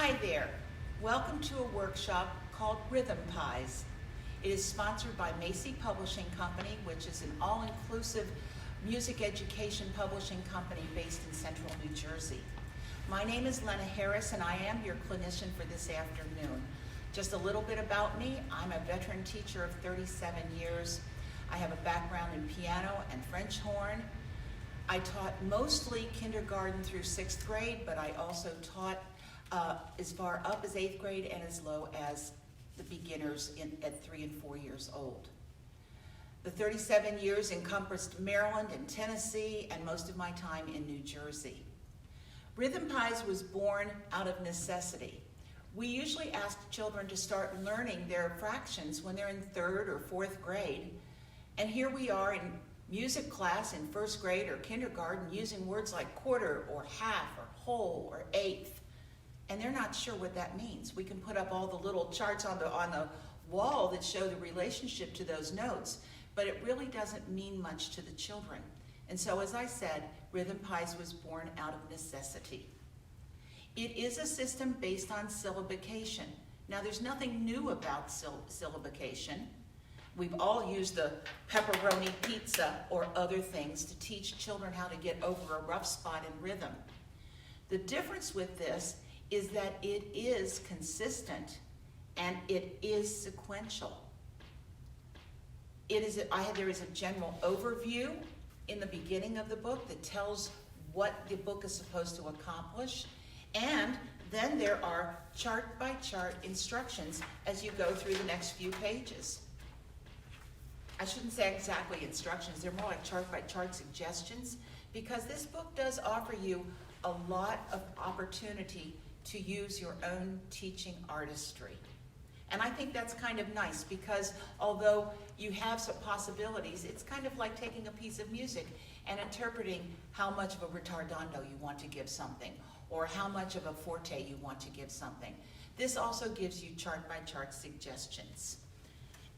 Hi there. Welcome to a workshop called Rhythm Pies. It is sponsored by Macy Publishing Company, which is an all-inclusive music education publishing company based in central New Jersey. My name is Lenna Harris, and I am your clinician for this afternoon. Just a little bit about me. I'm a veteran teacher of 37 years. I have a background in piano and French horn. I taught mostly kindergarten through 6th grade, but I also taught as far up as 8th grade and as low as the beginners at 3 and 4 years old. The 37 years encompassed Maryland and Tennessee and most of my time in New Jersey. Rhythm Pies was born out of necessity. We usually ask children to start learning their fractions when they're in 3rd or 4th grade, and here we are in music class in 1st grade or kindergarten using words like quarter or half or whole or eighth, and they're not sure what that means. We can put up all the little charts on the wall that show the relationship to those notes, but it really doesn't mean much to the children. And so, as I said, Rhythm Pies was born out of necessity. It is a system based on syllabication. Now, there's nothing new about syllabication. We've all used the pepperoni pizza or other things to teach children how to get over a rough spot in rhythm. The difference with this is that it is consistent and it is sequential. There is a general overview in the beginning of the book that tells what the book is supposed to accomplish, and then there are chart-by-chart instructions as you go through the next few pages. I shouldn't say exactly instructions, they're more like chart-by-chart suggestions, because this book does offer you a lot of opportunity to use your own teaching artistry. And I think that's kind of nice, because although you have some possibilities, it's kind of like taking a piece of music and interpreting how much of a ritardando you want to give something, or how much of a forte you want to give something. This also gives you chart-by-chart suggestions.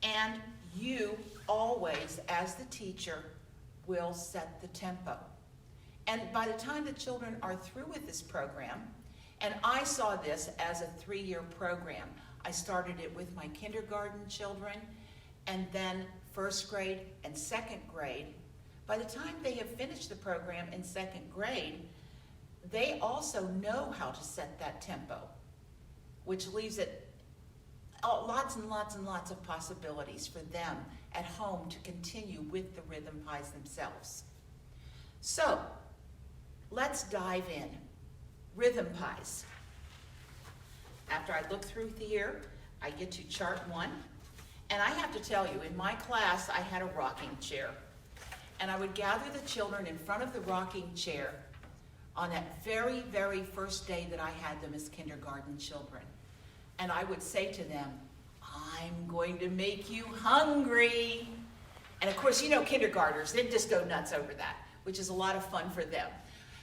And you always, as the teacher, will set the tempo. And by the time the children are through with this program, and I saw this as a 3-year program. I started it with my kindergarten children, and then 1st grade and 2nd grade. By the time they have finished the program in 2nd grade, they also know how to set that tempo, which leaves it lots and lots and lots of possibilities for them at home to continue with the Rhythm Pies themselves. So, let's dive in. Rhythm Pies. After I look through here, I get to chart 1, and I have to tell you, in my class, I had a rocking chair, and I would gather the children in front of the rocking chair on that very, very first day that I had them as kindergarten children. And I would say to them, I'm going to make you hungry. And of course, you know, kindergartners, they just go nuts over that, which is a lot of fun for them.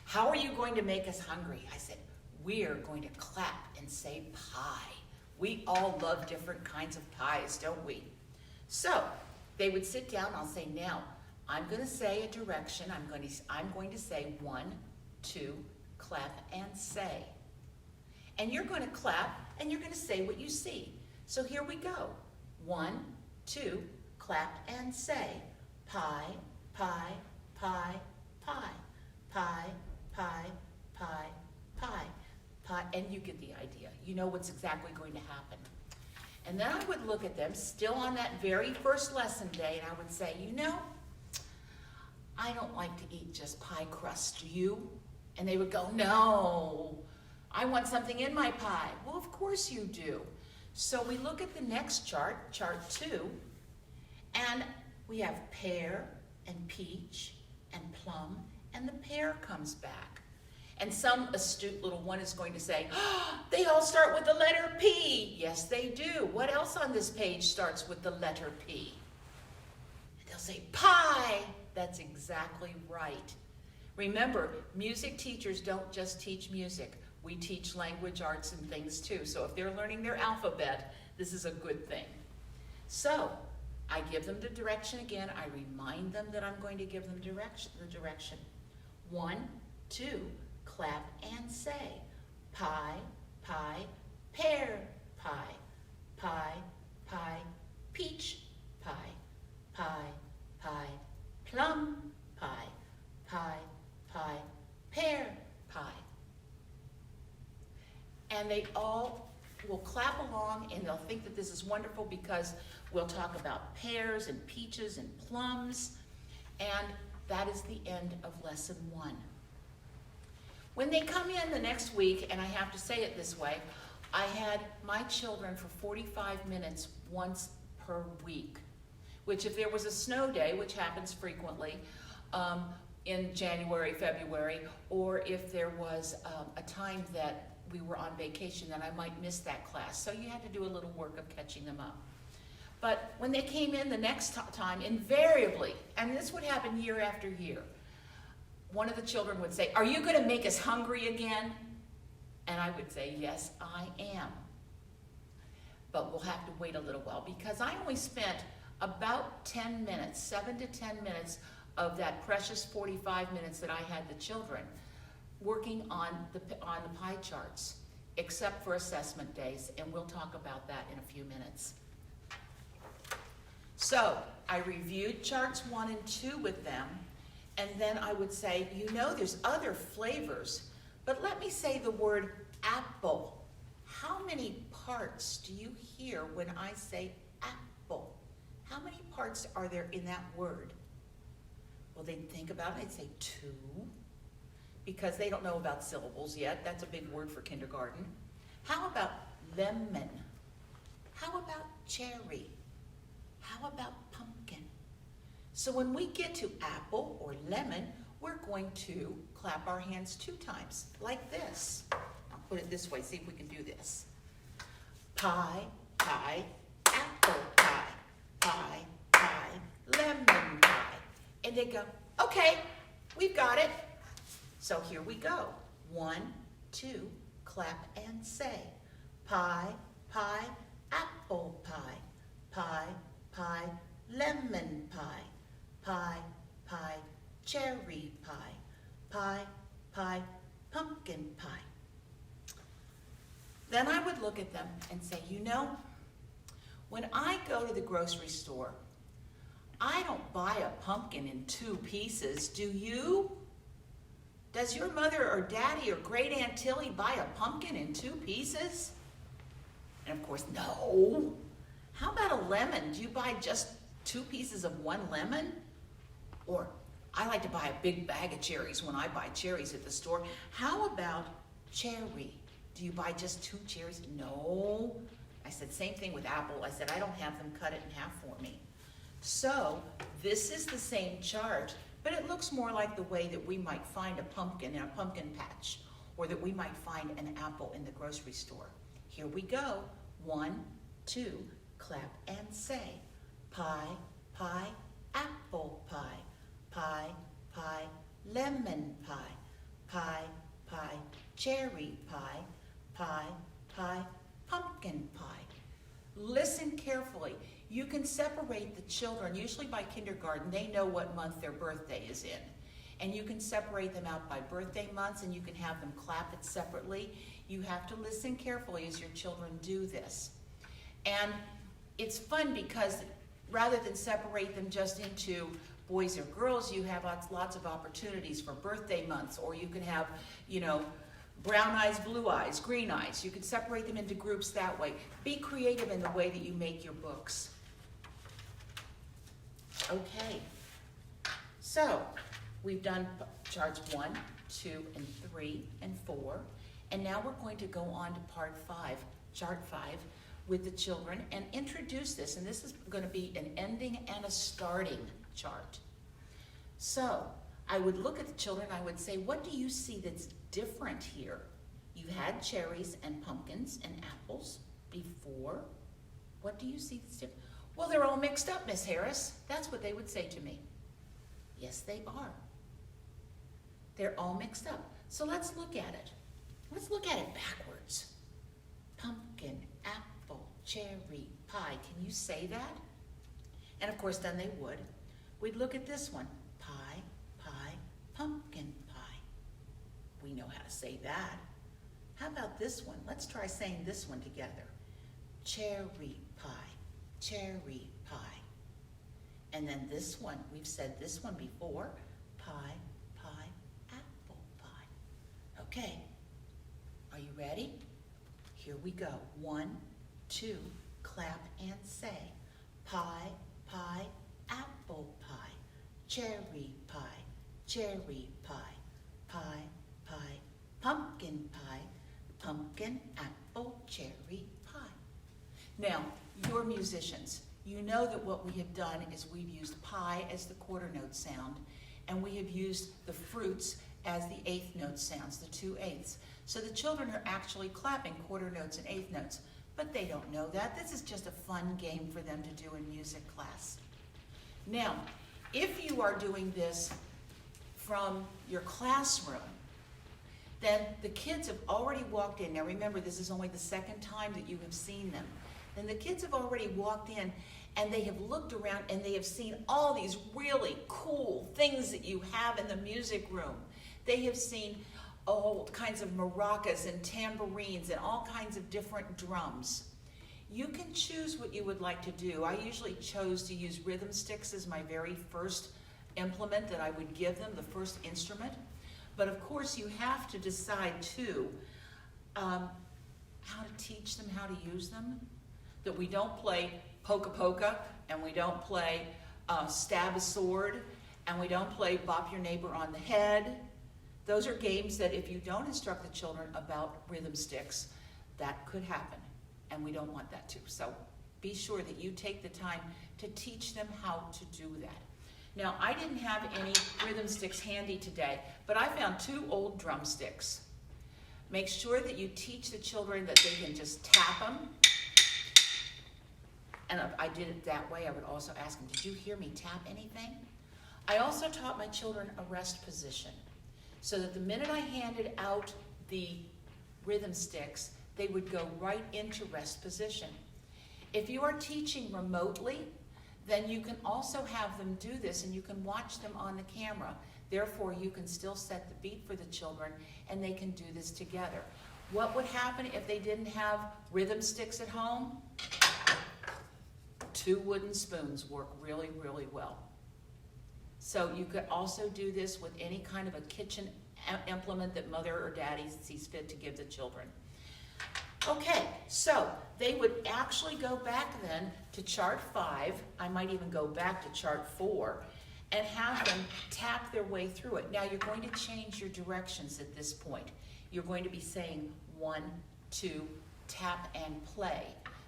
How are you going to make us hungry? I said, we're going to clap and say pie. We all love different kinds of pies, don't we? So they would sit down. I'll say, now, I'm going to say a direction. I'm going to say 1, 2, clap and say. And you're going to clap and you're going to say what you see. So here we go. 1, 2, clap and say. Pie, pie, pie, pie. Pie, pie, pie, pie, pie. And you get the idea. You know what's exactly going to happen. And then I would look at them, still on that very first lesson day, and I would say, you know, I don't like to eat just pie crust, do you? And they would go, no, I want something in my pie. Well, of course you do. So we look at the next chart, chart 2, and we have pear and peach and plum, and the pear comes back. And some astute little one is going to say, oh, they all start with the letter P. Yes, they do. What else on this page starts with the letter P? And they'll say, pie. That's exactly right. Remember, music teachers don't just teach music. We teach language arts and things too. So if they're learning their alphabet, this is a good thing. So I give them the direction again. I remind them that I'm going to give them the direction. 1, 2, clap and say. Pie, pie, pie, pear pie, pie, pie, peach pie, pie, pie, plum pie, pie, pie, pear pie. And they all will clap along and they'll think that this is wonderful because we'll talk about pears and peaches and plums. And that is the end of lesson 1. When they come in the next week, and I have to say it this way, I had my children for 45 minutes once per week, which if there was a snow day, which happens frequently in January, February, or if there was a time that we were on vacation, then I might miss that class. So you had to do a little work of catching them up. But when they came in the next time, invariably, and this would happen year after year, one of the children would say, "Are you going to make us hungry again?" And I would say, "Yes, I am." But we'll have to wait a little while because I only spent about 10 minutes, 7 to 10 minutes of that precious 45 minutes that I had the children working on the pie charts, except for assessment days, and we'll talk about that in a few minutes. So I reviewed charts 1 and 2 with them, and then I would say, there's other flavors, but let me say the word apple. How many parts do you hear when I say apple? How many parts are there in that word? Well, they'd think about it, they'd say 2, because they don't know about syllables yet. That's a big word for kindergarten. How about lemon? How about cherry? How about pumpkin? So when we get to apple or lemon, we're going to clap our hands 2 times, like this. I'll put it this way, see if we can do this. Pie, pie, apple pie, pie, pie, lemon pie. And they go, "Okay, we've got it." So here we go. 1, 2, clap and say. Pie, pie, apple pie, pie, pie, lemon pie, pie, pie, cherry pie, pie, pie, pumpkin pie. Then I would look at them and say, when I go to the grocery store, I don't buy a pumpkin in 2 pieces, do you? Does your mother or daddy or great Aunt Tilly buy a pumpkin in 2 pieces? And of course, no. How about a lemon? Do you buy just 2 pieces of 1 lemon? Or I like to buy a big bag of cherries when I buy cherries at the store. How about cherry? Do you buy just 2 cherries? No. I said, same thing with apple. I said, I don't have them cut it in half for me. So this is the same chart, but it looks more like the way that we might find a pumpkin in a pumpkin patch, or that we might find an apple in the grocery store. Here we go. 1, 2, clap and say. Pie, pie, apple pie, pie, pie, lemon pie, pie, pie, cherry pie, pie, pie, pumpkin pie. Listen carefully. You can separate the children, usually by kindergarten, they know what month their birthday is in. And you can separate them out by birthday months, and you can have them clap it separately. You have to listen carefully as your children do this. And it's fun because rather than separate them just into boys or girls, you have lots of opportunities for birthday months, or you can have, brown eyes, blue eyes, green eyes. You can separate them into groups that way. Be creative in the way that you make your books. Okay, so we've done charts 1, 2, and 3, and 4, and now we're going to go on to part 5, chart 5, with the children and introduce this, and this is going to be an ending and a starting chart. So I would look at the children, I would say, what do you see that's different here? You had cherries and pumpkins and apples before. What do you see that's different? Well, they're all mixed up, Miss Harris. That's what they would say to me. Yes, they are. They're all mixed up. So let's look at it. Let's look at it backwards. Pumpkin, apple, cherry, pie. Can you say that? And of course, then they would. We'd look at this one. Pie, pie, pumpkin pie. We know how to say that. How about this one? Let's try saying this one together. Cherry pie, cherry pie. And then this one, we've said this one before, pie, pie, apple pie. Okay, are you ready? Here we go. 1, 2, clap and say. Pie, pie, apple pie, cherry pie, cherry pie, pie, pie, pumpkin pie, pumpkin, apple, cherry pie. Now, you're musicians. You know that what we have done is we've used pie as the quarter note sound, and we have used the fruits as the eighth note sounds, the 2/8. So the children are actually clapping quarter notes and eighth notes, but they don't know that. This is just a fun game for them to do in music class. Now, if you are doing this from your classroom, then the kids have already walked in. Now remember, this is only the second time that you have seen them. Then the kids have already walked in and they have looked around and they have seen all these really cool things that you have in the music room. They have seen all kinds of maracas and tambourines and all kinds of different drums. You can choose what you would like to do. I usually chose to use rhythm sticks as my very first implement that I would give them, the first instrument. But of course you have to decide too how to teach them how to use them. That we don't play poka poka, and we don't play stab a sword, and we don't play bop your neighbor on the head. Those are games that if you don't instruct the children about rhythm sticks, that could happen, and we don't want that to. So be sure that you take the time to teach them how to do that. Now, I didn't have any rhythm sticks handy today, but I found 2 old drumsticks. Make sure that you teach the children that they can just tap them. And if I did it that way, I would also ask them, did you hear me tap anything? I also taught my children a rest position, so that the minute I handed out the rhythm sticks, they would go right into rest position. If you are teaching remotely, then you can also have them do this and you can watch them on the camera. Therefore, you can still set the beat for the children and they can do this together. What would happen if they didn't have rhythm sticks at home? 2 wooden spoons work really, really well. So you could also do this with any kind of a kitchen implement that mother or daddy sees fit to give the children. Okay, so they would actually go back then to chart 5. I might even go back to chart 4 and have them tap their way through it. Now you're going to change your directions at this point. You're going to be saying 1, 2, tap and play.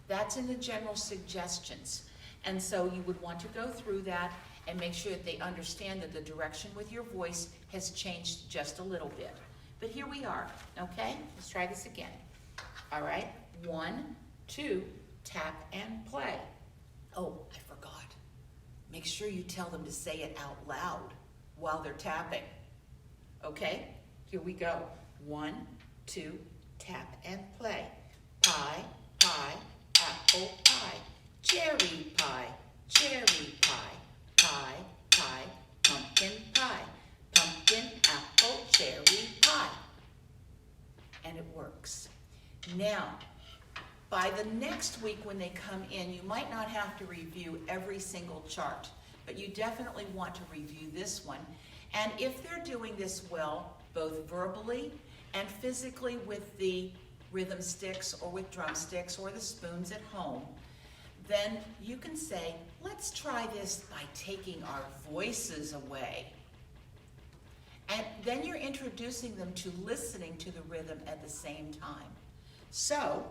That's in the general suggestions. And so you would want to go through that and make sure that they understand that the direction with your voice has changed just a little bit. But here we are, okay? Let's try this again. All right, 1, 2, tap and play. Oh, I forgot. Make sure you tell them to say it out loud while they're tapping. Okay, here we go. 1, 2, tap and play. Pie, pie, apple pie. Cherry pie, cherry pie. Pie, pie, pumpkin pie. Pumpkin, apple, cherry pie. And it works. Now, by the next week when they come in, you might not have to review every single chart, but you definitely want to review this one. And if they're doing this well, both verbally and physically with the rhythm sticks or with drumsticks or the spoons at home, then you can say, let's try this by taking our voices away. And then you're introducing them to listening to the rhythm at the same time. So,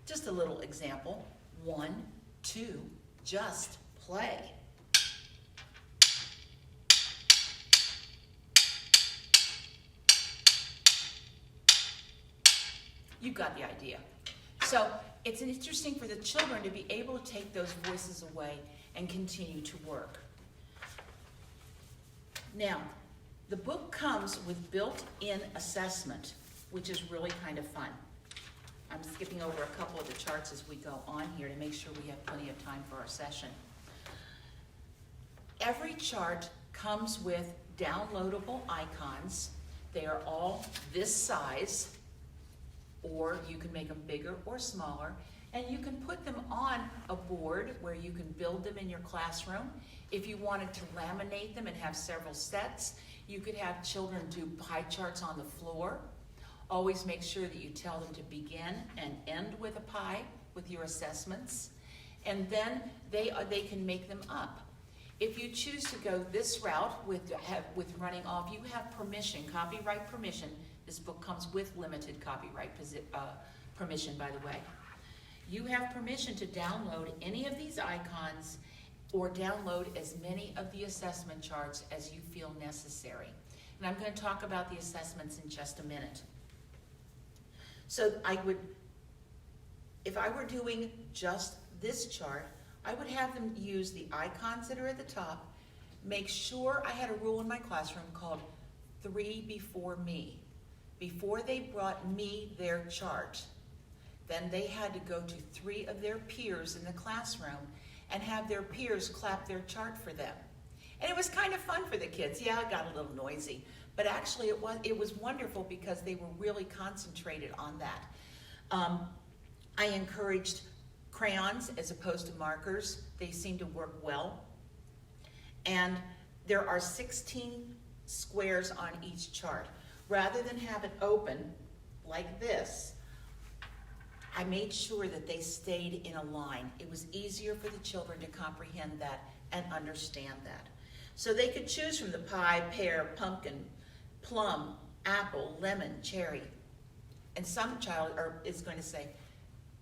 just a little example. 1, 2, just play. You got the idea. So, it's interesting for the children to be able to take those voices away and continue to work. Now, the book comes with built-in assessment, which is really kind of fun. I'm skipping over a couple of the charts as we go on here to make sure we have plenty of time for our session. Every chart comes with downloadable icons. They are all this size. or you can make them bigger or smaller, and you can put them on a board where you can build them in your classroom. If you wanted to laminate them and have several sets, you could have children do pie charts on the floor. Always make sure that you tell them to begin and end with a pie with your assessments, and then they can make them up. If you choose to go this route with running off, you have permission, copyright permission. This book comes with limited copyright permission, by the way. You have permission to download any of these icons or download as many of the assessment charts as you feel necessary. And I'm going to talk about the assessments in just a minute. So if I were doing just this chart, I would have them use the icons that are at the top. Make sure I had a rule in my classroom called 3 before me. Before they brought me their chart, then they had to go to 3 of their peers in the classroom and have their peers clap their chart for them. And it was kind of fun for the kids. Yeah, it got a little noisy, but actually it was wonderful because they were really concentrated on that. I encouraged crayons as opposed to markers. They seem to work well. And there are 16 squares on each chart. Rather than have it open like this, I made sure that they stayed in a line. It was easier for the children to comprehend that and understand that. So they could choose from the pie, pear, pumpkin, plum, apple, lemon, cherry. And some child is going to say,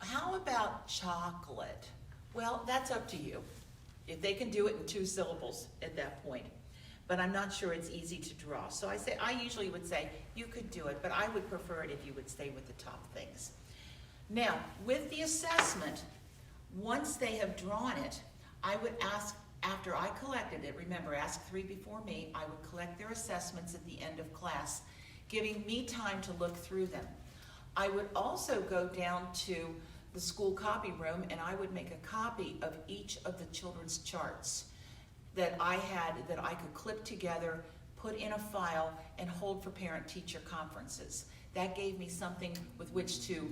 how about chocolate? Well, that's up to you. If they can do it in 2 syllables at that point. But I'm not sure it's easy to draw. So I usually would say, you could do it, but I would prefer it if you would stay with the top things. Now, with the assessment, once they have drawn it, I would ask, after I collected it, remember, ask 3 before me, I would collect their assessments at the end of class, giving me time to look through them. I would also go down to the school copy room and I would make a copy of each of the children's charts that I could clip together, put in a file, and hold for parent-teacher conferences. That gave me something with which to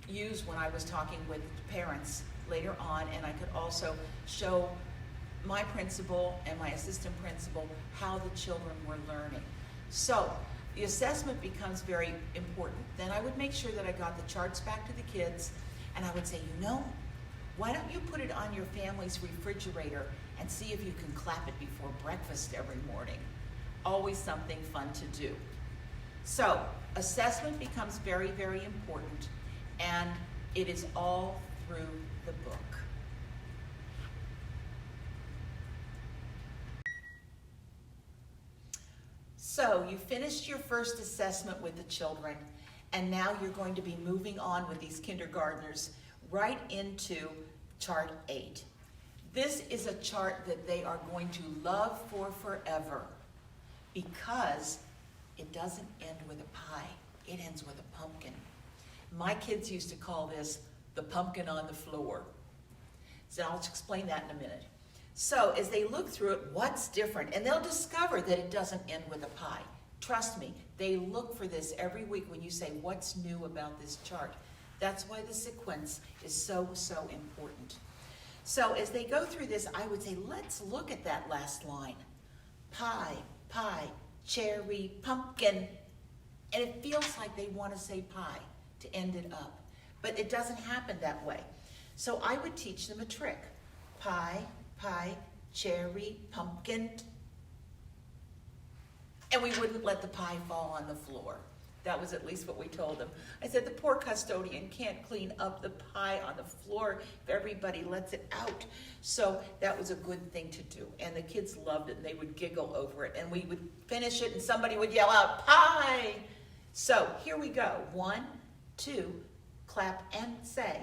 use when I was talking with parents later on, and I could also show my principal and my assistant principal how the children were learning. So the assessment becomes very important. Then I would make sure that I got the charts back to the kids, and I would say, why don't you put it on your family's refrigerator and see if you can clap it before breakfast every morning. Always something fun to do. So assessment becomes very, very important, and it is all through the book. So you finished your first assessment with the children, and now you're going to be moving on with these kindergartners right into Chart 8. This is a chart that they are going to love for forever because it doesn't end with a pie. It ends with a pumpkin. My kids used to call this the pumpkin on the floor. So I'll explain that in a minute. So as they look through it, what's different? And they'll discover that it doesn't end with a pie. Trust me, they look for this every week when you say, what's new about this chart? That's why the sequence is so, so important. So as they go through this, I would say, let's look at that last line. Pie, pie, cherry, pumpkin. And it feels like they want to say pie to end it up. But it doesn't happen that way. So I would teach them a trick. Pie, pie, cherry, pumpkin. And we wouldn't let the pie fall on the floor. That was at least what we told them. I said, the poor custodian can't clean up the pie on the floor if everybody lets it out. So that was a good thing to do. And the kids loved it, and they would giggle over it. And we would finish it, and somebody would yell out, pie! So here we go. 1, 2, clap and say,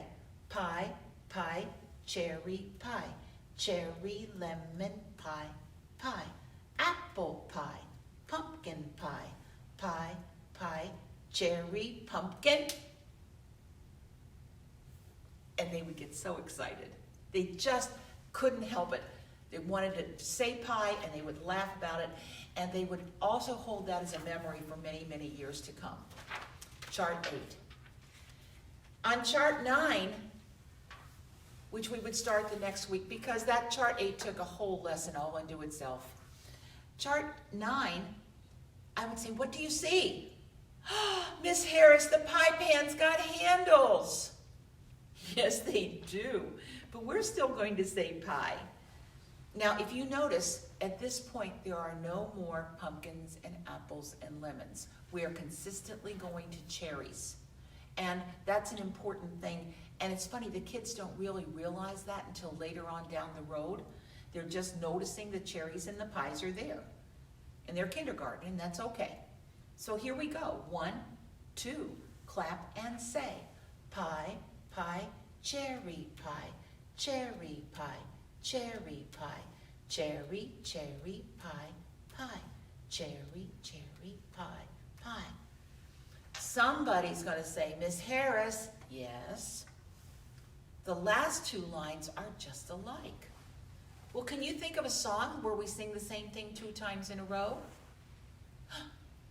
pie, pie, cherry pie, cherry lemon pie, pie, apple pie, pumpkin pie, pie, pie, cherry, pumpkin. And they would get so excited. They just couldn't help it. They wanted to say pie, and they would laugh about it, and they would also hold that as a memory for many, many years to come. Chart 8. On chart 9, which we would start the next week because that chart 8 took a whole lesson all unto itself. Chart 9, I would say, what do you see? Miss Harris, the pie pan's got handles. Yes, they do, but we're still going to say pie. Now, if you notice, at this point, there are no more pumpkins and apples and lemons. We are consistently going to cherries. And that's an important thing. And it's funny, the kids don't really realize that until later on down the road. They're just noticing the cherries and the pies are there in their kindergarten, and that's okay. So here we go. 1, 2, clap and say. Pie, pie, cherry pie, cherry pie, cherry pie, cherry, cherry pie, pie, cherry, cherry pie, pie. Somebody's going to say, Miss Harris, yes. The last 2 lines are just alike. Well, can you think of a song where we sing the same thing 2 times in a row?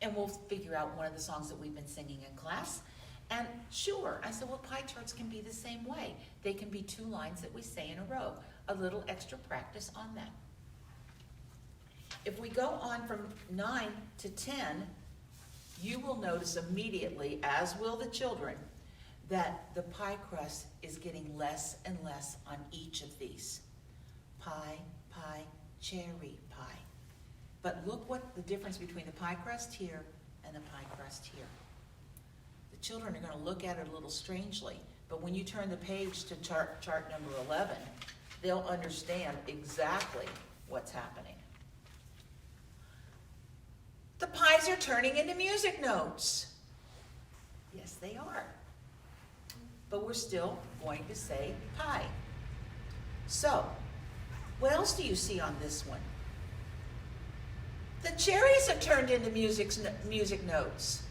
And we'll figure out one of the songs that we've been singing in class. And sure, I said, well, pie charts can be the same way. They can be 2 lines that we say in a row. A little extra practice on that. If we go on from 9 to 10, you will notice immediately, as will the children, that the pie crust is getting less and less on each of these. Pie, pie, cherry pie. But look what the difference between the pie crust here and the pie crust here. The children are going to look at it a little strangely, but when you turn the page to chart number 11, they'll understand exactly what's happening. The pies are turning into music notes. Yes, they are. But we're still going to say pie. So, what else do you see on this one? The cherries have turned into music notes.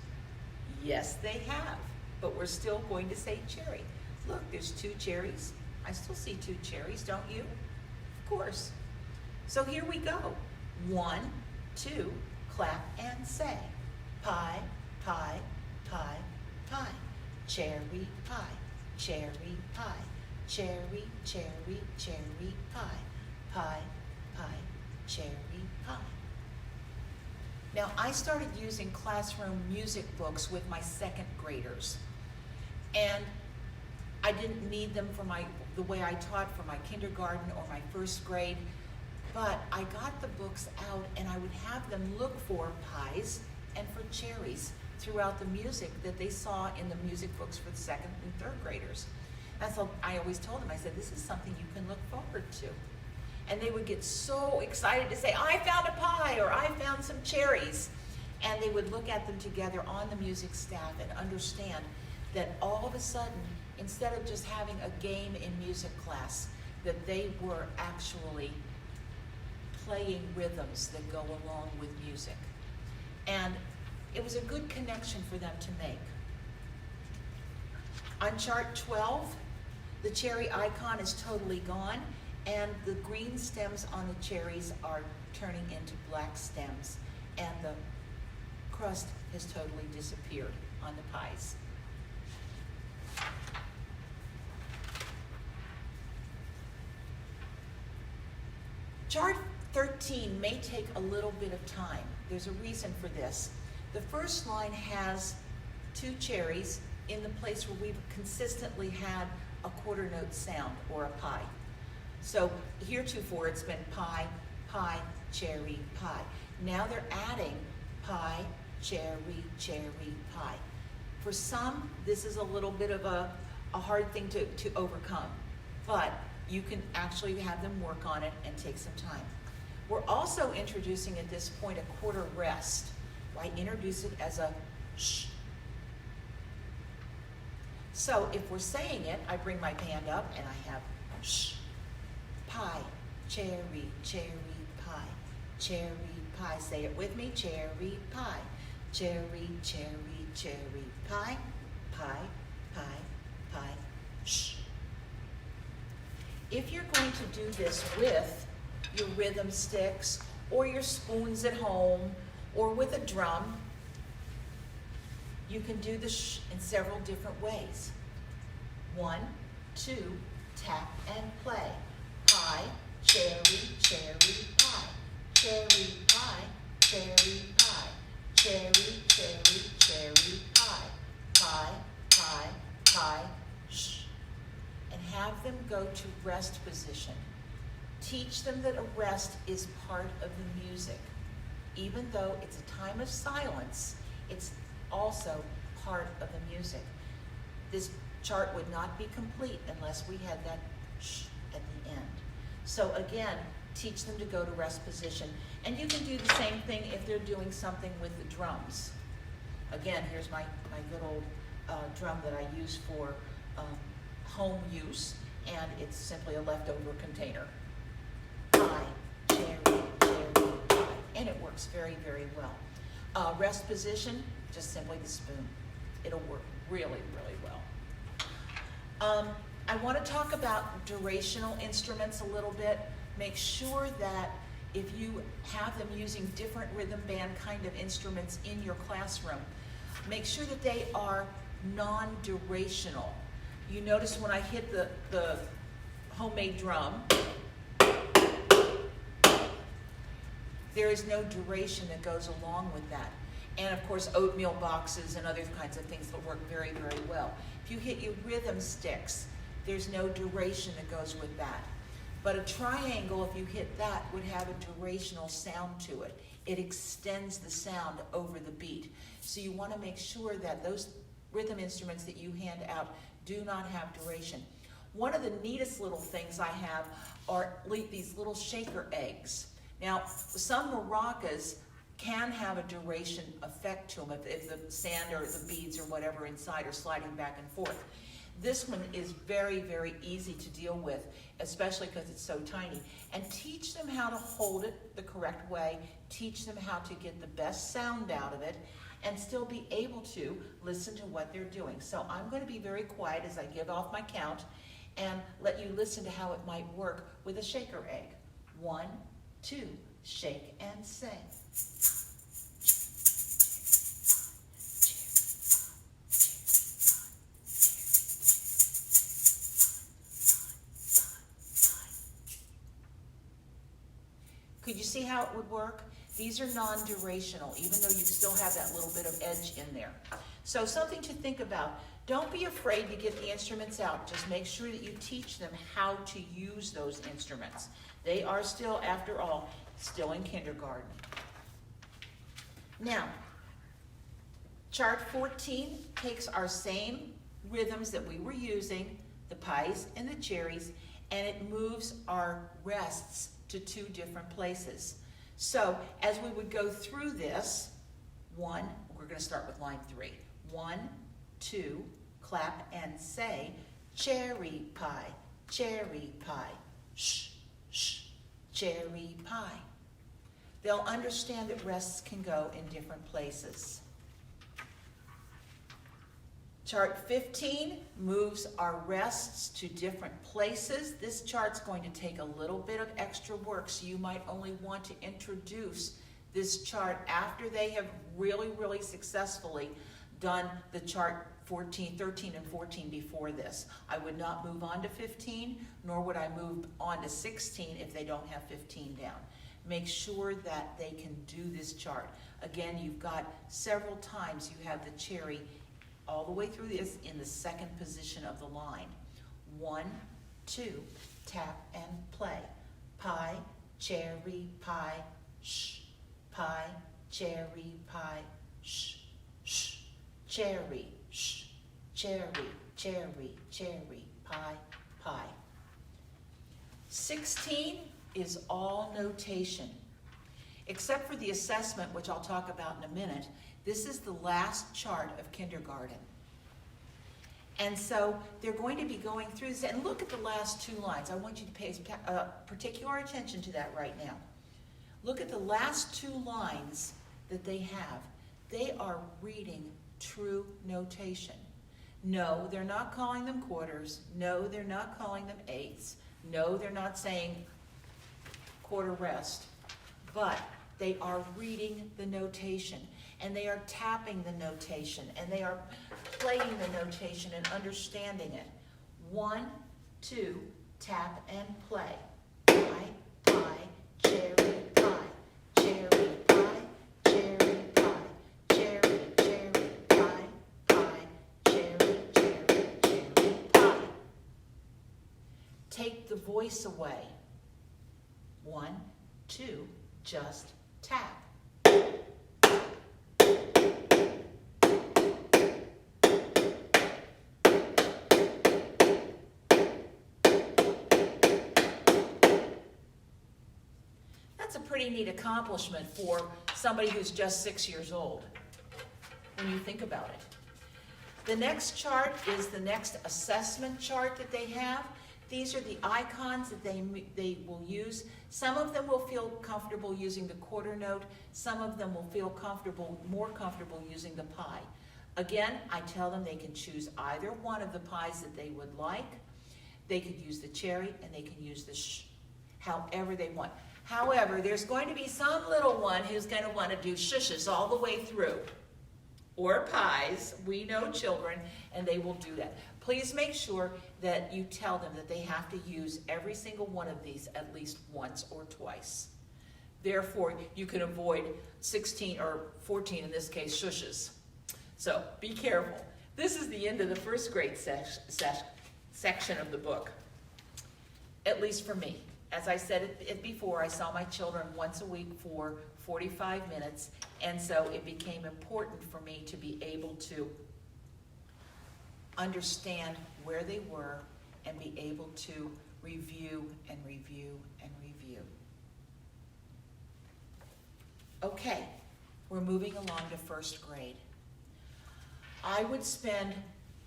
Yes, they have, but we're still going to say cherry. Look, there's 2 cherries. I still see 2 cherries, don't you? Of course. So here we go. 1, 2, clap and say. Pie, pie, pie, pie. Cherry pie, cherry pie. Cherry, cherry, cherry pie. Pie, pie, cherry pie. Now, I started using classroom music books with my 2nd graders, and I didn't need them for the way I taught for my kindergarten or my 1st grade, but I got the books out and I would have them look for pies and for cherries throughout the music that they saw in the music books for the 2nd and 3rd graders. And so I always told them, I said, this is something you can look forward to. And they would get so excited to say, I found a pie, or I found some cherries. And they would look at them together on the music staff and understand that all of a sudden, instead of just having a game in music class, that they were actually playing rhythms that go along with music. And it was a good connection for them to make. On chart 12, the cherry icon is totally gone, and the green stems on the cherries are turning into black stems, and the crust has totally disappeared on the pies. Chart 13 may take a little bit of time. There's a reason for this. The first line has 2 cherries in the place where we've consistently had a quarter note sound or a pie. So heretofore it's been pie, pie, cherry, pie. Now they're adding pie, cherry, cherry, pie. For some, this is a little bit of a hard thing to overcome, but you can actually have them work on it and take some time. We're also introducing at this point a quarter rest. I introduce it as a shh. So if we're saying it, I bring my hand up and I have shh. Pie, cherry, cherry, pie, cherry, pie. Say it with me, cherry, pie, cherry, cherry, cherry, pie, pie, pie, pie, shh. If you're going to do this with your rhythm sticks or your spoons at home or with a drum, you can do the shh in several different ways. 1, 2, tap and play. Pie, cherry, cherry, pie. Cherry pie, cherry pie. Cherry, cherry, cherry pie. Pie, pie, pie, shh. And have them go to rest position. Teach them that a rest is part of the music. Even though it's a time of silence, it's also part of the music. This chart would not be complete unless we had that shh at the end. So again, teach them to go to rest position. And you can do the same thing if they're doing something with the drums. Again, here's my good old drum that I use for home use, and it's simply a leftover container. Pie, cherry, cherry, pie. And it works very, very well. Rest position, just simply the spoon. It'll work really, really well. I want to talk about durational instruments a little bit. Make sure that if you have them using different rhythm band kind of instruments in your classroom, make sure that they are non-durational. You notice when I hit the homemade drum, there is no duration that goes along with that. And of course, oatmeal boxes and other kinds of things that work very, very well. If you hit your rhythm sticks, there's no duration that goes with that. But a triangle, if you hit that, would have a durational sound to it. It extends the sound over the beat. So you want to make sure that those rhythm instruments that you hand out do not have duration. One of the neatest little things I have are these little shaker eggs. Now, some maracas can have a duration effect to them if the sand or the beads or whatever inside are sliding back and forth. This one is very, very easy to deal with, especially because it's so tiny. And teach them how to hold it the correct way, teach them how to get the best sound out of it, and still be able to listen to what they're doing. So I'm going to be very quiet as I give off my count and let you listen to how it might work with a shaker egg. 1, 2, shake and sing. Could you see how it would work? These are non-durational, even though you still have that little bit of edge in there. So something to think about. Don't be afraid to get the instruments out. Just make sure that you teach them how to use those instruments. They are still, after all, still in kindergarten. Now, chart 14 takes our same rhythms that we were using, the pies and the cherries, and it moves our rests to 2 different places. So as we would go through this, we're going to start with line 3. 1, 2, clap and say, cherry pie, shh, shh, cherry pie. They'll understand that rests can go in different places. Chart 15 moves our rests to different places. This chart's going to take a little bit of extra work, so you might only want to introduce this chart after they have really, really successfully done the chart 13 and 14 before this. I would not move on to 15, nor would I move on to 16 if they don't have 15 down. Make sure that they can do this chart. Again, you've got several times you have the cherry all the way through this in the second position of the line. 1, 2, tap and play. Pie, cherry, pie, shh. Pie, cherry, pie, shh, shh. Cherry, shh. Cherry, cherry, cherry, pie, pie. 16 is all notation. Except for the assessment, which I'll talk about in a minute, this is the last chart of kindergarten. And so they're going to be going through this, and look at the last 2 lines. I want you to pay particular attention to that right now. Look at the last 2 lines that they have. They are reading true notation. No, they're not calling them quarters. No, they're not calling them eighths. No, they're not saying quarter rest. But they are reading the notation, and they are tapping the notation, and they are playing the notation and understanding it. 1, 2, tap and play. Pie, pie, cherry pie, cherry pie, cherry pie, cherry, cherry pie, pie, cherry, cherry, cherry pie. Take the voice away. 1, 2, just tap. That's a pretty neat accomplishment for somebody who's just 6 years old, when you think about it. The next chart is the next assessment chart that they have. These are the icons that they will use. Some of them will feel comfortable using the quarter note. Some of them will feel more comfortable using the pie. Again, I tell them they can choose either one of the pies that they would like. They could use the cherry and they can use the however they want. However, there's going to be some little one who's going to want to do shushes all the way through, or pies. We know children, and they will do that. Please make sure that you tell them that they have to use every single one of these at least once or twice. Therefore, you can avoid 16 or 14, in this case, shushes. So be careful. This is the end of the first grade section of the book, at least for me. As I said it before, I saw my children once a week for 45 minutes, and so it became important for me to be able to understand where they were and be able to review and review and review. Okay, we're moving along to first grade. I would spend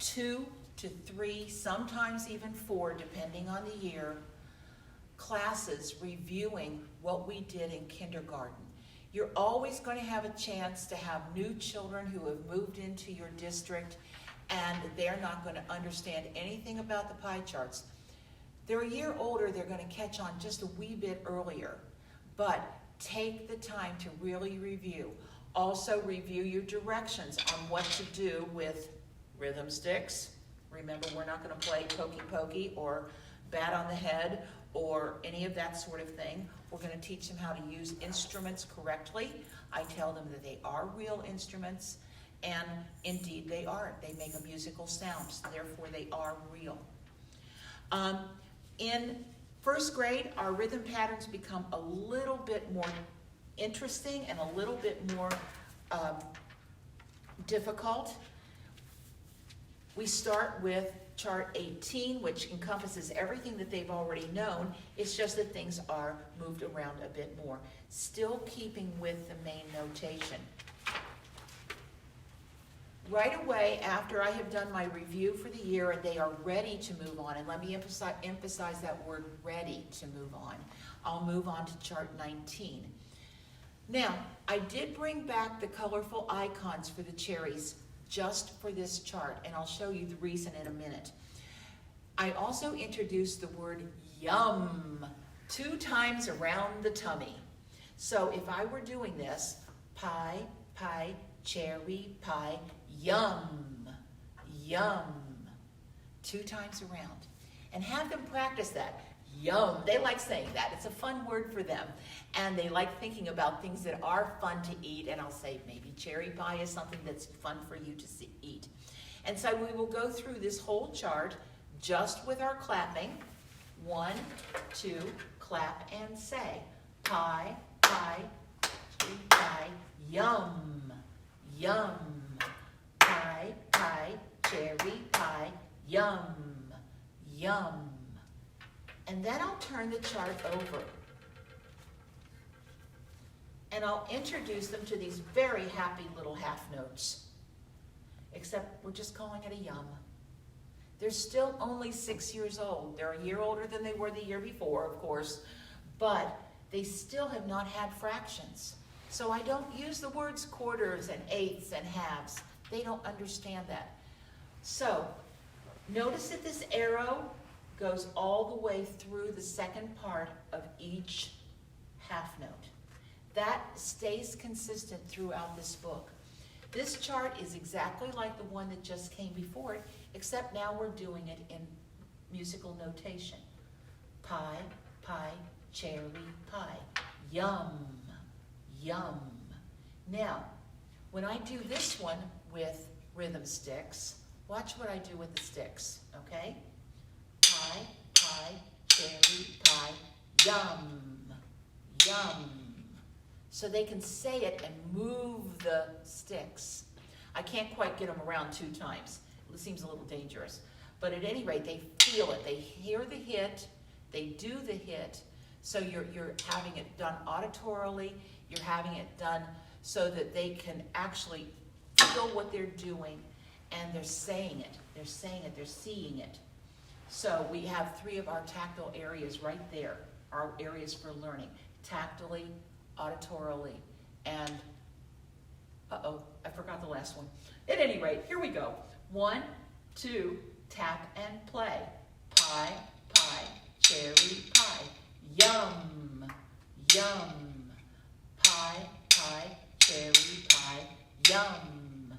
2 to 3, sometimes even 4, depending on the year, classes reviewing what we did in kindergarten. You're always going to have a chance to have new children who have moved into your district and they're not going to understand anything about the pie charts. They're a year older, they're going to catch on just a wee bit earlier, but take the time to really review. Also review your directions on what to do with rhythm sticks. Remember, we're not going to play pokey pokey or bat on the head or any of that sort of thing. We're going to teach them how to use instruments correctly. I tell them that they are real instruments, and indeed they are. They make a musical sound, so therefore they are real. In first grade, our rhythm patterns become a little bit more interesting and a little bit more difficult. We start with chart 18, which encompasses everything that they've already known. It's just that things are moved around a bit more, still keeping with the main notation. Right away, after I have done my review for the year and they are ready to move on, and let me emphasize that word ready to move on, I'll move on to chart 19. Now, I did bring back the colorful icons for the cherries just for this chart, and I'll show you the reason in a minute. I also introduced the word yum 2 times around the tummy. So if I were doing this, pie, pie, cherry pie, yum, yum, 2 times around. And have them practice that. Yum. They like saying that. It's a fun word for them. And they like thinking about things that are fun to eat. And I'll say maybe cherry pie is something that's fun for you to eat. And so we will go through this whole chart just with our clapping. 1, 2, clap and say. Pie, pie, cherry pie, yum, yum. Pie, pie, cherry pie, yum, yum. And then I'll turn the chart over. And I'll introduce them to these very happy little half notes. Except we're just calling it a yum. They're still only 6 years old. They're a year older than they were the year before, of course, but they still have not had fractions. So I don't use the words quarters and eighths and halves. They don't understand that. So notice that this arrow goes all the way through the second part of each half note. That stays consistent throughout this book. This chart is exactly like the one that just came before it, except now we're doing it in musical notation. Pie, pie, cherry pie. Yum, yum. Now, when I do this one with rhythm sticks, watch what I do with the sticks, okay? Pie, pie, cherry pie, yum, yum. So they can say it and move the sticks. I can't quite get them around 2 times. It seems a little dangerous. But at any rate, they feel it. They hear the hit. They do the hit. So you're having it done auditorily. You're having it done so that they can actually feel what they're doing, and they're saying it. They're saying it. They're seeing it. So we have 3 of our tactile areas right there, our areas for learning. Tactily, auditorily, and, I forgot the last one. At any rate, here we go. 1, 2, tap and play. Pie, pie, cherry pie. Yum, yum. Pie, pie, cherry pie. Yum,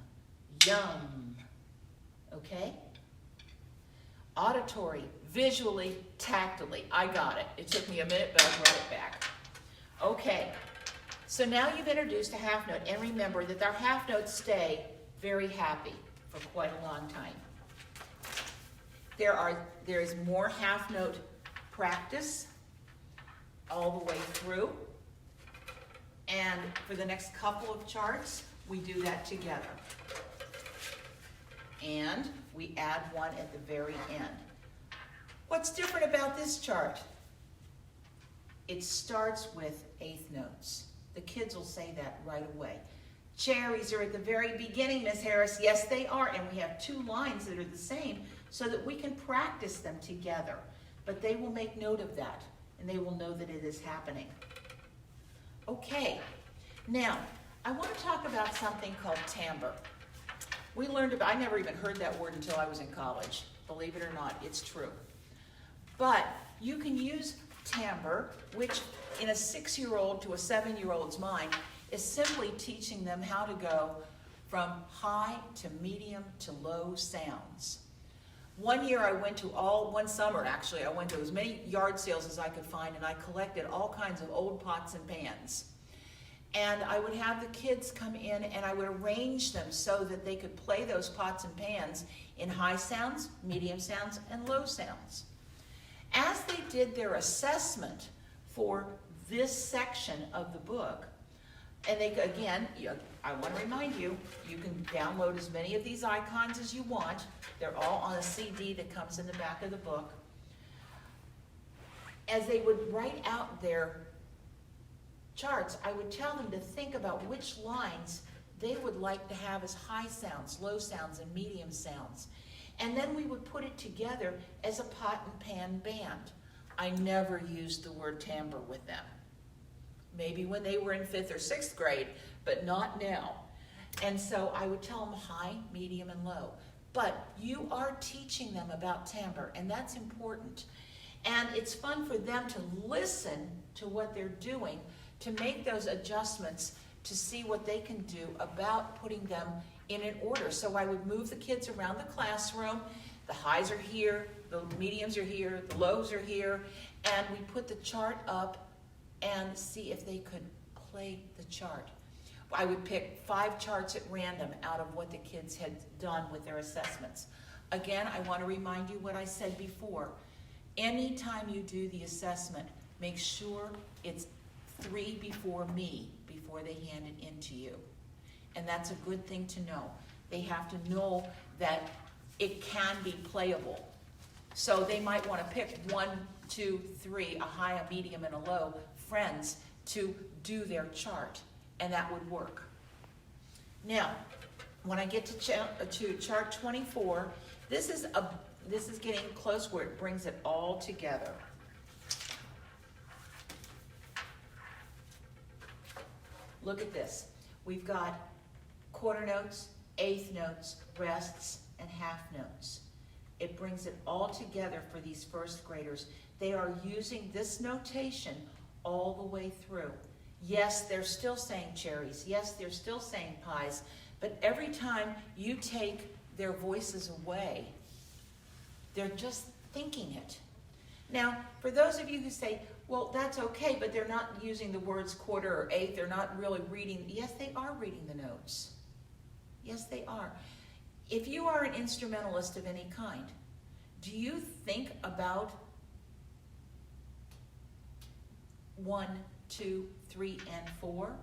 yum. Okay? Auditory, visually, tactily. I got it. It took me a minute, but I brought it back. Okay. So now you've introduced a half note, and remember that our half notes stay very happy for quite a long time. There is more half note practice all the way through, and for the next couple of charts, we do that together. And we add one at the very end. What's different about this chart? It starts with 8th notes. The kids will say that right away. Cherries are at the very beginning, Miss Harris. Yes, they are. And we have 2 lines that are the same so that we can practice them together. But they will make note of that, and they will know that it is happening. Okay. Now, I want to talk about something called timbre. We learned about, I never even heard that word until I was in college. Believe it or not, it's true. But you can use timbre, which in a 6-year-old to a 7-year-old's mind is simply teaching them how to go from high to medium to low sounds. One summer actually, I went to as many yard sales as I could find, and I collected all kinds of old pots and pans. And I would have the kids come in, and I would arrange them so that they could play those pots and pans in high sounds, medium sounds, and low sounds. As they did their assessment for this section of the book, and I want to remind you, you can download as many of these icons as you want. They're all on a CD that comes in the back of the book. As they would write out their charts, I would tell them to think about which lines they would like to have as high sounds, low sounds, and medium sounds. And then we would put it together as a pot and pan band. I never used the word timbre with them. Maybe when they were in 5th or 6th grade, but not now. And so I would tell them high, medium, and low. But you are teaching them about timbre, and that's important. And it's fun for them to listen to what they're doing, to make those adjustments, to see what they can do about putting them in an order. So I would move the kids around the classroom. The highs are here, the mediums are here, the lows are here, and we put the chart up and see if they could play the chart. I would pick 5 charts at random out of what the kids had done with their assessments. Again, I want to remind you what I said before. Anytime you do the assessment, make sure it's 3 before me, before they hand it in to you. And that's a good thing to know. They have to know that it can be playable. So they might want to pick 1, 2, 3, a high, a medium, and a low, friends, to do their chart, and that would work. Now, when I get to chart 24, this is getting close where it brings it all together. Look at this. We've got quarter notes, 1/8 notes, rests, and half notes. It brings it all together for these 1st graders. They are using this notation all the way through. Yes, they're still saying cherries. Yes, they're still saying pies. But every time you take their voices away, they're just thinking it. Now, for those of you who say, well, that's okay, but they're not using the words quarter or eighth, they're not really reading. Yes, they are reading the notes. Yes, they are. If you are an instrumentalist of any kind, do you think about 1, 2, 3, and 4?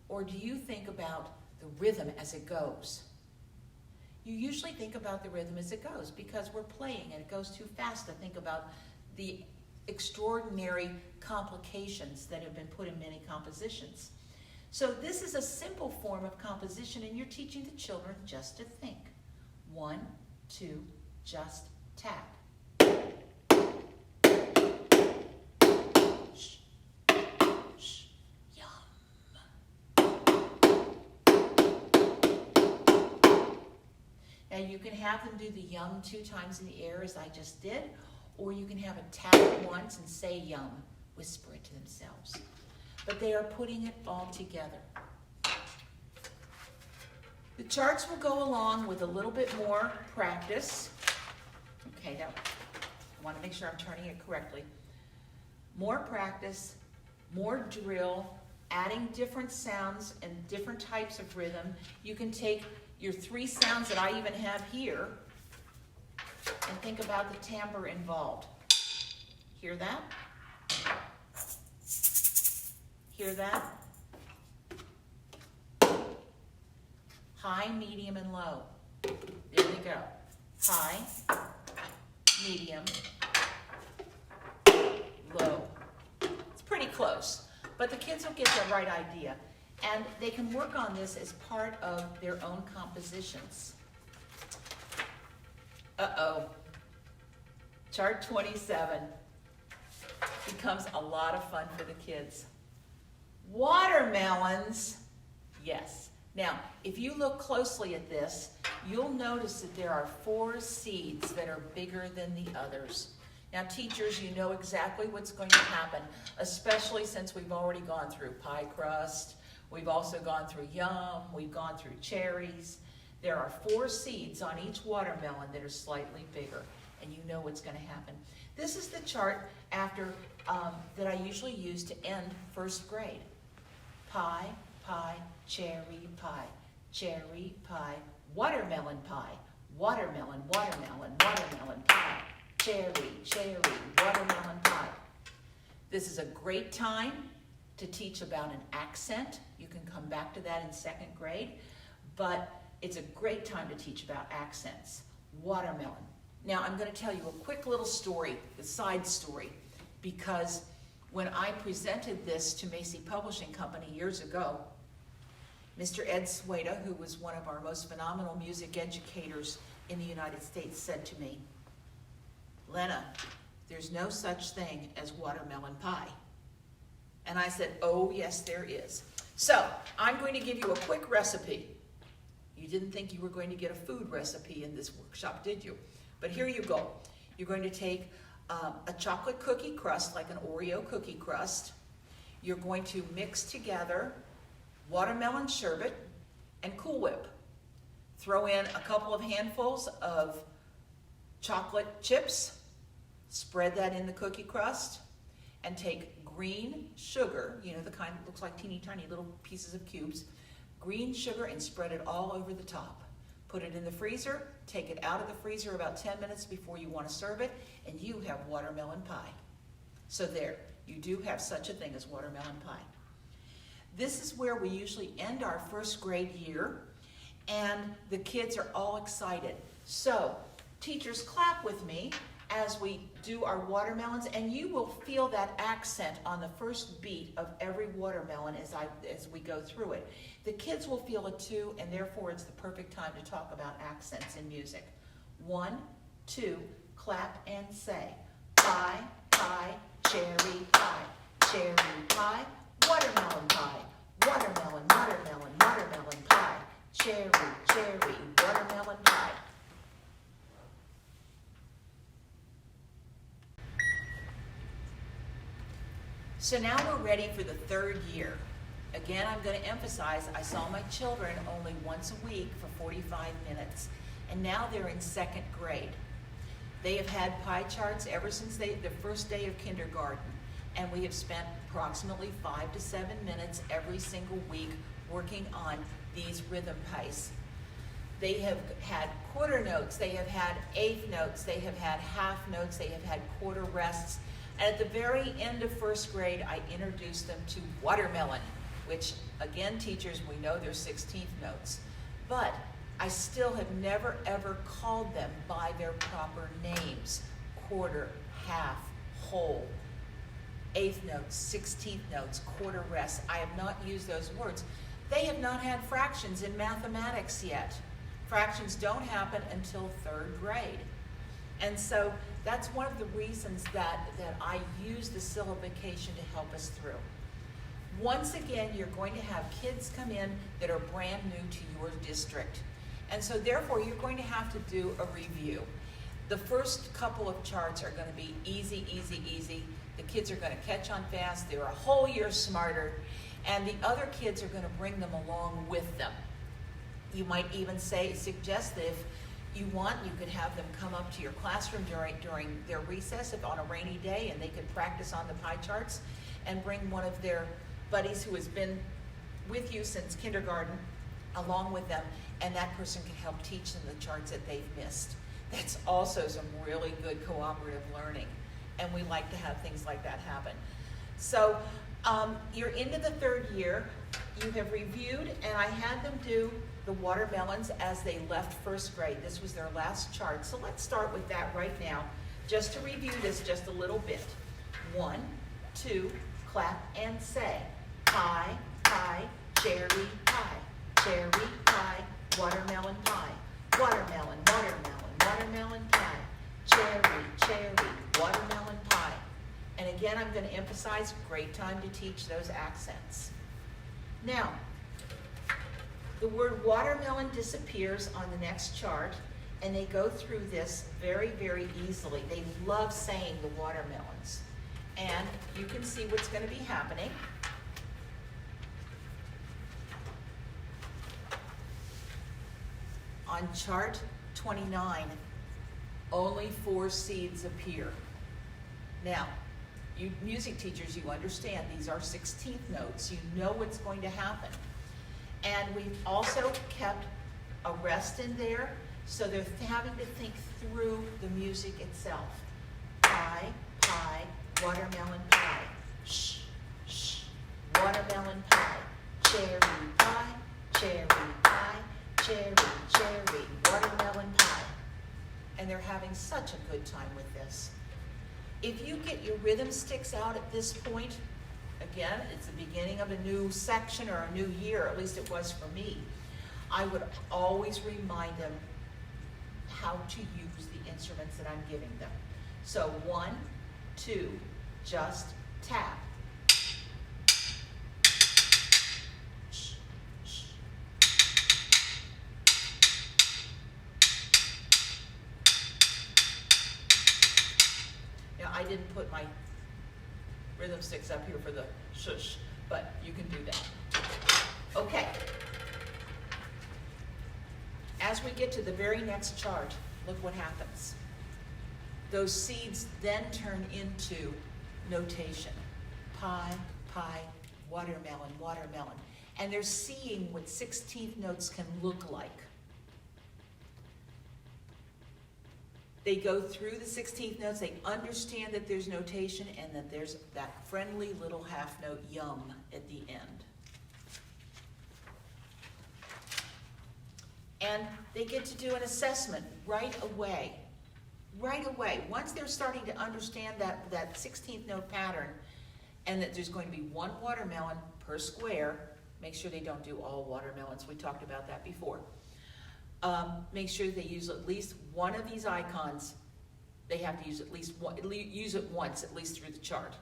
Or do you think about the rhythm as it goes? You usually think about the rhythm as it goes because we're playing and it goes too fast to think about the extraordinary complications that have been put in many compositions. So this is a simple form of composition, and you're teaching the children just to think. 1, 2, just tap. Shh, shh, yum. Now you can have them do the yum 2 times in the air as I just did, or you can have them tap it once and say yum, whisper it to themselves. But they are putting it all together. The charts will go along with a little bit more practice. Okay, now I want to make sure I'm turning it correctly. More practice, more drill, adding different sounds and different types of rhythm. You can take your 3 sounds that I even have here and think about the timbre involved. Hear that? Hear that? High, medium, and low. There we go. High, medium, low. It's pretty close, but the kids will get the right idea. And they can work on this as part of their own compositions. Uh-oh. Chart 27 becomes a lot of fun for the kids. Watermelons, yes. Now, if you look closely at this, you'll notice that there are 4 seeds that are bigger than the others. Now, teachers, you know exactly what's going to happen, especially since we've already gone through pie crust. We've also gone through yum. We've gone through cherries. There are 4 seeds on each watermelon that are slightly bigger, and you know what's going to happen. This is the chart that I usually use to end first grade. Pie, pie, cherry pie, cherry pie, watermelon pie, watermelon, watermelon, watermelon pie, cherry, cherry, watermelon pie. This is a great time to teach about an accent. You can come back to that in 2nd grade, but it's a great time to teach about accents. Watermelon. Now I'm going to tell you a quick little story, a side story, because when I presented this to Macy Publishing Company years ago, Mr. Ed Sweda, who was one of our most phenomenal music educators in the United States, said to me, Lenna, there's no such thing as watermelon pie. And I said, oh yes there is. So I'm going to give you a quick recipe. You didn't think you were going to get a food recipe in this workshop, did you? But here you go. You're going to take a chocolate cookie crust, like an Oreo cookie crust. You're going to mix together watermelon sherbet and Cool Whip. Throw in a couple of handfuls of chocolate chips. Spread that in the cookie crust. And take green sugar, you know, the kind that looks like teeny tiny little pieces of cubes. Green sugar, and spread it all over the top. Put it in the freezer, take it out of the freezer about 10 minutes before you want to serve it, and you have watermelon pie. So there, you do have such a thing as watermelon pie. This is where we usually end our first grade year, and the kids are all excited. So, teachers, clap with me as we do our watermelons, and you will feel that accent on the first beat of every watermelon as we go through it. The kids will feel it too, and therefore it's the perfect time to talk about accents in music. 1, 2, clap and say. Pie, pie, cherry pie, cherry pie, watermelon pie, watermelon, watermelon, watermelon pie, cherry, cherry, watermelon pie. So now we're ready for the 3rd year. Again, I'm going to emphasize, I saw my children only once a week for 45 minutes, and now they're in 2nd grade. They have had pie charts ever since the first day of kindergarten, and we have spent approximately 5 to 7 minutes every single week working on these rhythm pies. They have had quarter notes, they have had eighth notes, they have had half notes, they have had quarter rests. And at the very end of first grade, I introduced them to watermelon, which again, teachers, we know they're 16th notes. But I still have never ever called them by their proper names: quarter, half, whole, eighth notes, 16th notes, quarter rests. I have not used those words. They have not had fractions in mathematics yet. Fractions don't happen until 3rd grade. And so that's one of the reasons that I use the syllabication to help us through. Once again, you're going to have kids come in that are brand new to your district. And so therefore, you're going to have to do a review. The first couple of charts are going to be easy, easy, easy. The kids are going to catch on fast. They're a whole year smarter. And the other kids are going to bring them along with them. You might even suggest that if you want, you could have them come up to your classroom during their recess if on a rainy day, and they could practice on the pie charts, and bring one of their buddies who has been with you since kindergarten along with them, and that person can help teach them the charts that they've missed. That's also some really good cooperative learning, and we like to have things like that happen. So you're into the 3rd year. You have reviewed, and I had them do the watermelons as they left first grade. This was their last chart. So let's start with that right now, just to review this just a little bit. 1, 2, clap and say. Pie, pie, cherry pie. Cherry pie, watermelon pie. Watermelon, watermelon, watermelon pie. Cherry, cherry, watermelon pie. And again, I'm going to emphasize, great time to teach those accents. Now, the word watermelon disappears on the next chart, and they go through this very, very easily. They love saying the watermelons. And you can see what's going to be happening. On chart 29, only 4 seeds appear. Now, you music teachers, you understand these are 16th notes. You know what's going to happen. And we've also kept a rest in there, so they're having to think through the music itself. Pie, pie, watermelon pie. Shh, shh, watermelon pie. Cherry pie, cherry pie, cherry, cherry, watermelon pie. And they're having such a good time with this. If you get your rhythm sticks out at this point, again, it's the beginning of a new section or a new year, at least it was for me. I would always remind them how to use the instruments that I'm giving them. So 1, 2, just tap. Shh, shh. Now, I didn't put my rhythm sticks up here for the shush, but you can do that. Okay. As we get to the very next chart, look what happens. Those seeds then turn into notation. Pie, pie, watermelon, watermelon. And they're seeing what 16th notes can look like. They go through the 16th notes, they understand that there's notation and that there's that friendly little half note yum at the end. And they get to do an assessment right away. Right away. Once they're starting to understand that 16th note pattern and that there's going to be 1 watermelon per square, make sure they don't do all watermelons. We talked about that before. Make sure they use at least one of these icons. They have to use at least one, use it once, at least through the chart.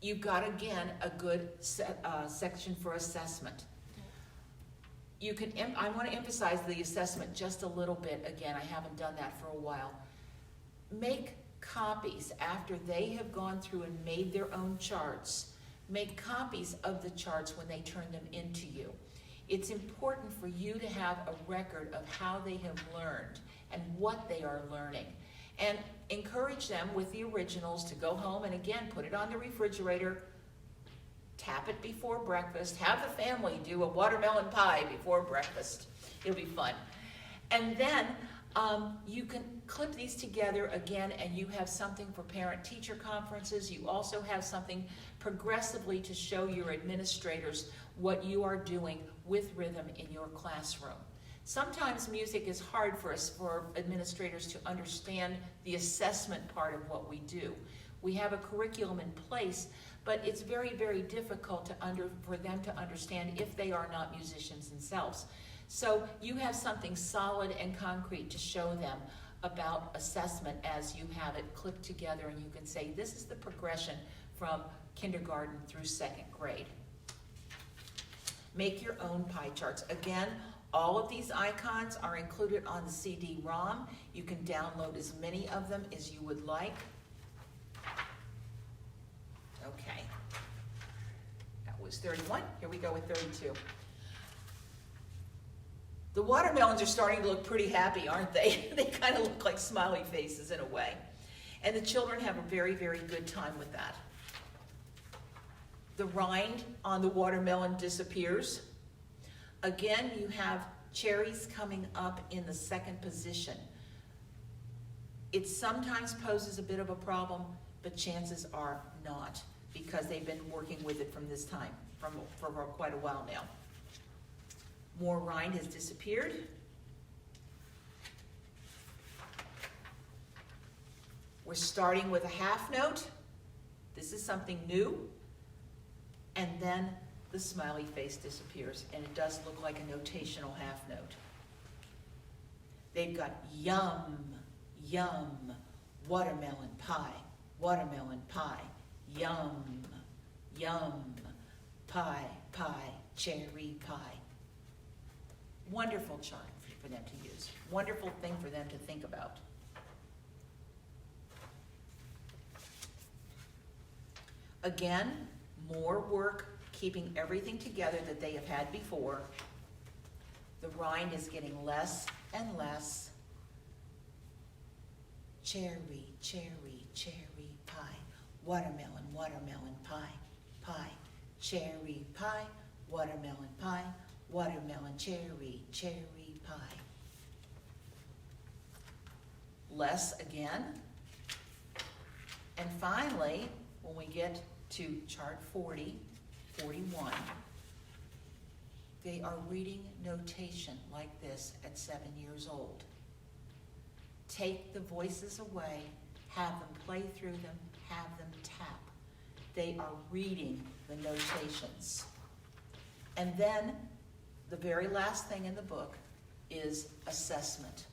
You've got, again, a good section for assessment. You can, I want to emphasize the assessment just a little bit. Again, I haven't done that for a while. Make copies after they have gone through and made their own charts. Make copies of the charts when they turn them into you. It's important for you to have a record of how they have learned and what they are learning. And encourage them with the originals to go home and again, put it on the refrigerator, tap it before breakfast, have the family do a watermelon pie before breakfast. It'll be fun. And then you can clip these together again and you have something for parent-teacher conferences. You also have something progressively to show your administrators what you are doing with rhythm in your classroom. Sometimes music is hard for us, for administrators, to understand the assessment part of what we do. We have a curriculum in place, but it's very, very difficult for them to understand if they are not musicians themselves. So you have something solid and concrete to show them about assessment as you have it clipped together, and you can say, this is the progression from kindergarten through 2nd grade. Make your own pie charts. Again, all of these icons are included on the CD-ROM. You can download as many of them as you would like. Okay. That was 31. Here we go with 32. The watermelons are starting to look pretty happy, aren't they? They kind of look like smiley faces in a way. And the children have a very, very good time with that. The rind on the watermelon disappears. Again, you have cherries coming up in the 2nd position. It sometimes poses a bit of a problem, but chances are not, because they've been working with it from this time, for quite a while now. More rind has disappeared. We're starting with a half note. This is something new. And then the smiley face disappears, and it does look like a notational half note. They've got yum, yum, watermelon pie, yum, yum, pie, cherry pie. Wonderful chart for them to use. Wonderful thing for them to think about. Again, more work keeping everything together that they have had before. The rind is getting less and less. Cherry, cherry, cherry pie. Watermelon, watermelon pie. Cherry pie, watermelon pie. Watermelon, cherry, cherry pie. Less again. And finally, when we get to chart 40, 41, they are reading notation like this at 7 years old. Take the voices away, have them play through them, have them tap. They are reading the notations. And then the very last thing in the book is assessment.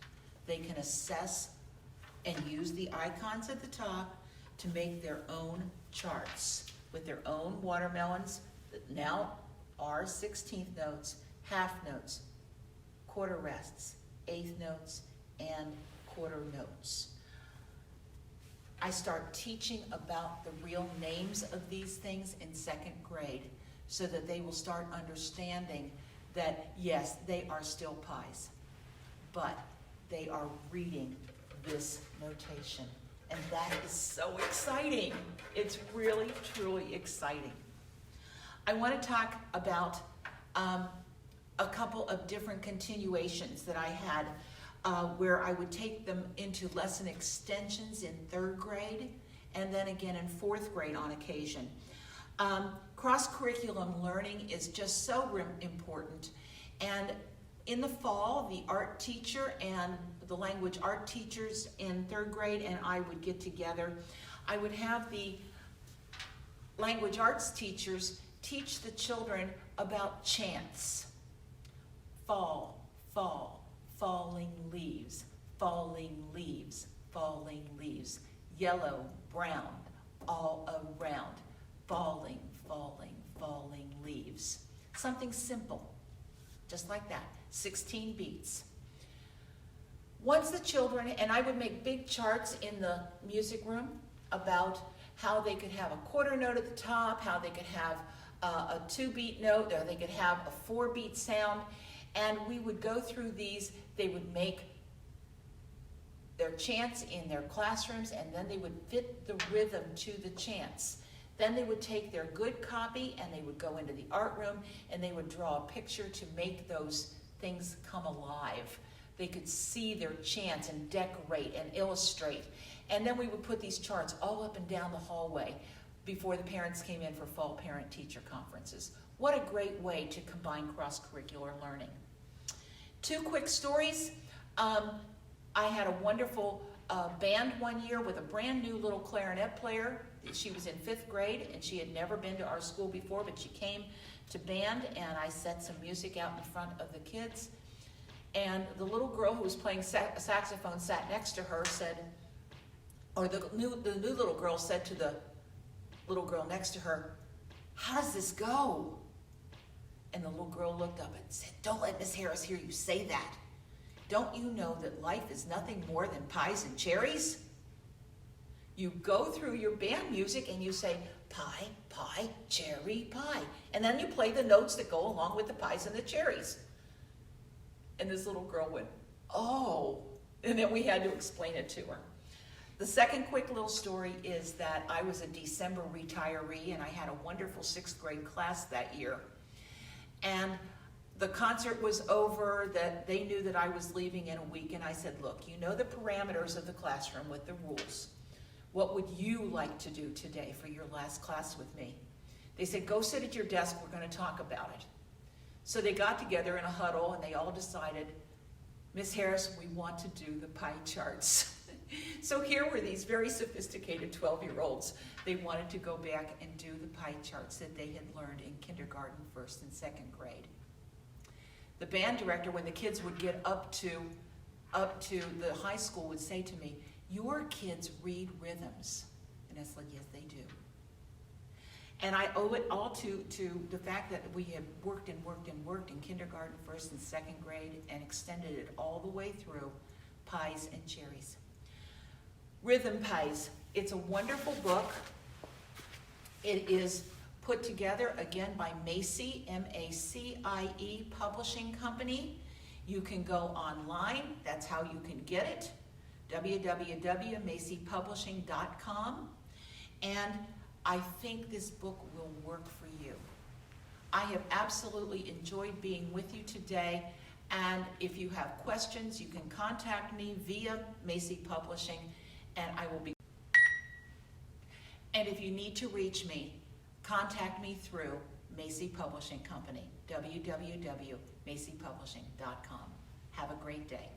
They can assess and use the icons at the top to make their own charts with their own watermelons that now are 16th notes, half notes, quarter rests, 8th notes, and quarter notes. I start teaching about the real names of these things in 2nd grade so that they will start understanding that, yes, they are still pies, but they are reading this notation. And that is so exciting. It's really, truly exciting. I want to talk about a couple of different continuations that I had where I would take them into lesson extensions in 3rd grade and then again in 4th grade on occasion. Cross-curriculum learning is just so important. And in the fall, the art teacher and the language art teachers in 3rd grade and I would get together. I would have the language arts teachers teach the children about chants. Fall, fall, falling leaves, falling leaves, falling leaves. Yellow, brown, all around. Falling, falling, falling leaves. Something simple, just like that. 16 beats. Once the children, and I would make big charts in the music room about how they could have a quarter note at the top, how they could have a 2-beat note, or they could have a 4-beat sound, and we would go through these. They would make their chants in their classrooms, and then they would fit the rhythm to the chants. Then they would take their good copy and they would go into the art room and they would draw a picture to make those things come alive. They could see their chants and decorate and illustrate. And then we would put these charts all up and down the hallway before the parents came in for fall parent-teacher conferences. What a great way to combine cross-curricular learning. 2 quick stories. I had a wonderful band one year with a brand new little clarinet player. She was in 5th grade and she had never been to our school before, but she came to band and I set some music out in front of the kids. And the little girl who was playing saxophone sat next to her, said, or the new little girl said to the little girl next to her, "How does this go?" And the little girl looked up and said, "Don't let Miss Harris hear you say that. Don't you know that life is nothing more than pies and cherries? You go through your band music and you say, pie, pie, cherry, pie. And then you play the notes that go along with the pies and the cherries." And this little girl went, "Oh." And then we had to explain it to her. The second quick little story is that I was a December retiree and I had a wonderful 6th grade class that year. And the concert was over, that they knew that I was leaving in a week, and I said, "Look, you know the parameters of the classroom with the rules. What would you like to do today for your last class with me?" They said, "Go sit at your desk, we're going to talk about it." So they got together in a huddle and they all decided, "Miss Harris, we want to do the pie charts." So here were these very sophisticated 12-year-olds. They wanted to go back and do the pie charts that they had learned in kindergarten, 1st and 2nd grade. The band director, when the kids would get up to the high school, would say to me, "Your kids read rhythms." And I said, "Yes, they do." And I owe it all to the fact that we have worked and worked and worked in kindergarten, 1st and 2nd grade, and extended it all the way through pies and cherries. Rhythm Pies. It's a wonderful book. It is put together, again, by Macie, M-A-C-I-E Publishing Company. You can go online. That's how you can get it, www.maciepublishing.com. And I think this book will work for you. I have absolutely enjoyed being with you today. And if you have questions, you can contact me via Macie Publishing, and I will be. And if you need to reach me, contact me through Macie Publishing Company, www.maciepublishing.com. Have a great day.